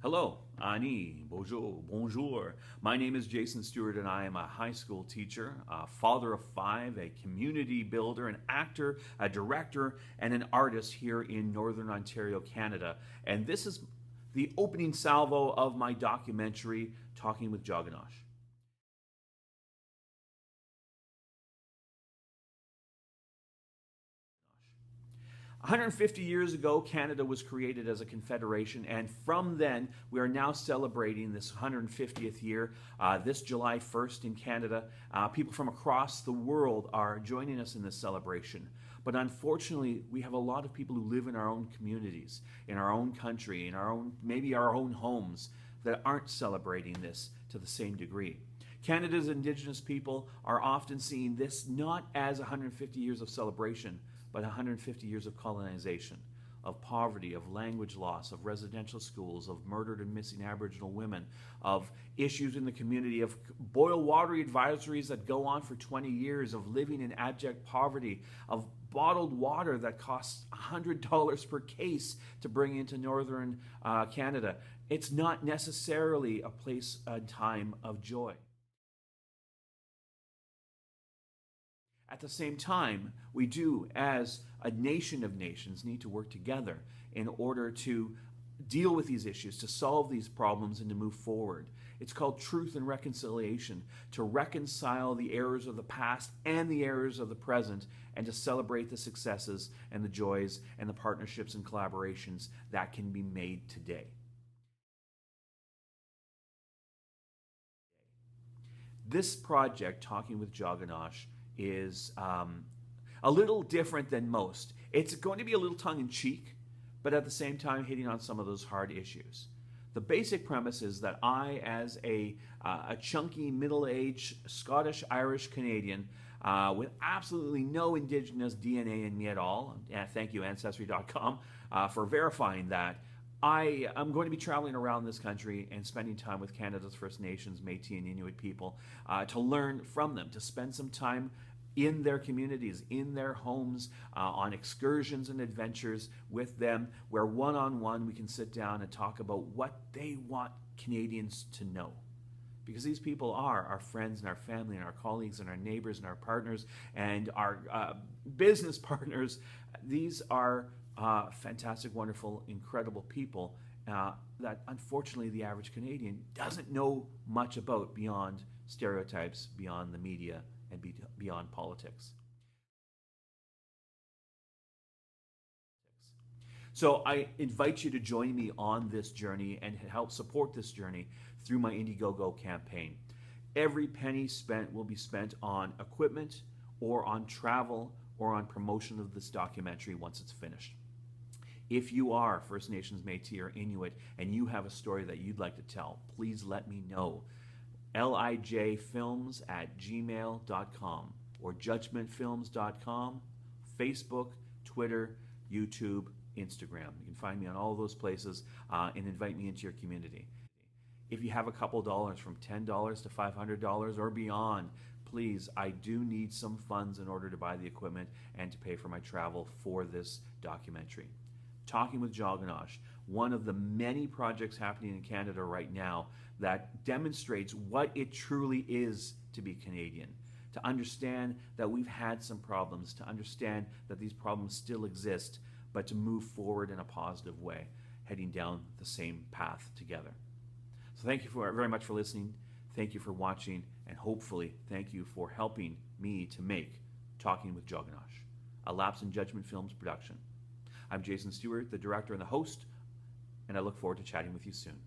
Hello, Ani, bonjour, bonjour. My name is Jayson Stewart, and I am a high school teacher, a father of five, a community builder, an actor, a director, and an artist here in Northern Ontario, Canada. And this is the opening salvo of my documentary, Talking with Joganosh. 150 years ago, Canada was created as a confederation, and from then, we are now celebrating this 150th year, this July 1st in Canada. People from across the world are joining us in this celebration. But unfortunately, we have a lot of people who live in our own communities, in our own country, in our own, maybe our own homes, that aren't celebrating this to the same degree. Canada's Indigenous people are often seeing this not as 150 years of celebration, but 150 years of colonization, of poverty, of language loss, of residential schools, of murdered and missing Aboriginal women, of issues in the community, of boil water advisories that go on for 20 years, of living in abject poverty, of bottled water that costs $100 per case to bring into northern Canada. It's not necessarily a place and time of joy. At the same time, we do, as a nation of nations, need to work together in order to deal with these issues, to solve these problems, and to move forward. It's called truth and reconciliation, to reconcile the errors of the past and the errors of the present, and to celebrate the successes and the joys and the partnerships and collaborations that can be made today. This project, Talking with Joganosh, is a little different than most. It's going to be a little tongue-in-cheek, but at the same time hitting on some of those hard issues. The basic premise is that I, as a chunky, middle-aged, Scottish, Irish-Canadian, with absolutely no Indigenous DNA in me at all, thank you Ancestry.com for verifying that, I am going to be traveling around this country and spending time with Canada's First Nations, Métis, and Inuit people to learn from them, to spend some time in their communities, in their homes, on excursions and adventures with them, where one-on-one we can sit down and talk about what they want Canadians to know. Because these people are our friends and our family and our colleagues and our neighbors and our partners and our business partners. These are fantastic, wonderful, incredible people that unfortunately the average Canadian doesn't know much about beyond stereotypes, beyond the media, and beyond politics. So I invite you to join me on this journey and help support this journey through my Indiegogo campaign. Every penny spent will be spent on equipment or on travel or on promotion of this documentary once it's finished. If you are First Nations, Métis, or Inuit and you have a story that you'd like to tell, please let me know. lijfilms@gmail.com or judgmentfilms.com, Facebook, Twitter, YouTube, Instagram. You can find me on all those places and invite me into your community. If you have a couple dollars, from $10 to $500 or beyond, please, I do need some funds in order to buy the equipment and to pay for my travel for this documentary. Talking with Joganosh, one of the many projects happening in Canada right now that demonstrates what it truly is to be Canadian, to understand that we've had some problems, to understand that these problems still exist, but to move forward in a positive way, heading down the same path together. So thank you very much for listening. Thank you for watching, and hopefully thank you for helping me to make Talking with Joganosh, a Lapse in Judgment Films production. I'm Jayson Stewart, the director and the host, and I look forward to chatting with you soon.